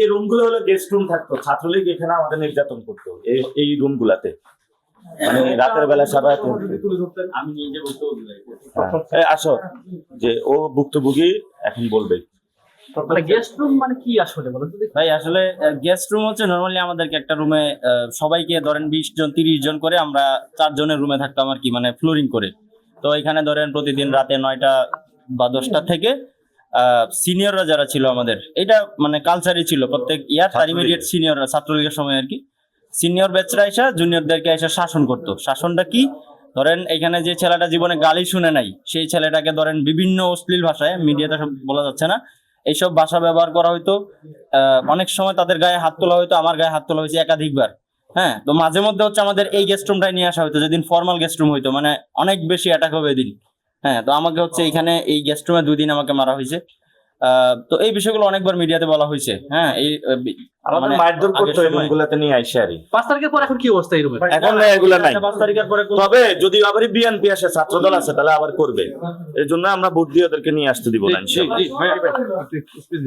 এই রুমগুলো হলো গেস্ট রুম থাকতো, ছাত্রলীগ এখানে আমাদের নির্যাতন করতো এই রুম গুলাতে, মানে রাতের বেলা সবাই। আমি নিজে বলতে আসো যে ও ভুক্তভোগী এখন বলবে। মানে গেস্ট রুম মানে কি আসলে বলেন তো দেখি। ভাই আসলে গেস্ট রুম হচ্ছে নরমালি আমাদেরকে একটা রুমে সবাইকে ধরেন 20 জন 30 জন করে আমরা 4 জনের রুমে থাকতাম আর কি, মানে ফ্লোরিং করে। তো এখানে ধরেন প্রতিদিন রাতে 9টা বা 10টা থেকে সিনিয়ররা যারা ছিল আমাদের, এটা মানে কালচারই ছিল প্রত্যেক ইয়ার ইমিডিয়েট সিনিয়ররা ছাত্রলীগের সময় আর কি, সিনিয়র ব্যাচরা এসে জুনিয়রদেরকে এসে শাসন করতো। শাসনটা কি, ধরেন এখানে যে ছেলেটা জীবনে গালি শুনে নাই সেই ছেলেটাকে ধরেন বিভিন্ন অশ্লীল ভাষায়, মিডিয়াতে সব বলা যাচ্ছে না, এইসব ভাষা ব্যবহার করা হইতো। অনেক সময় তাদের গায়ে হাত তোলা হইতো, আমার গায়ে হাত তোলা হয়েছে একাধিকবার। হ্যাঁ, তো মাঝে মধ্যে হচ্ছে আমাদের এই গেস্ট রুমটাই নিয়ে আসা হইতো, যেদিন ফর্মাল গেস্ট রুম হইতো, মানে অনেক বেশি অ্যাটাক হবে এদিন। হ্যাঁ, তো আমাকে হচ্ছে এখানে এই গেস্ট রুমে 2 দিন আমাকে মারা হয়েছে। তো এই বিষয়গুলো অনেকবার মিডিয়াতে বলা হয়েছে। হ্যাঁ, এই আমাদের মারধর করতো এই রুমগুলোতে নিয়ে আইসা আর 5 তারিখের পর এখন কি অবস্থা এই রুমে? এখন এগুলা নাই। 5 তারিখের পরে তবে যদি আবার বিএনপি আসে, ছাত্রদল আছে, তাহলে আবার করবে। এই জন্য আমরা ভোট দিয়ে ওদেরকে নিয়ে আসতে দিব না ইনশাআল্লাহ।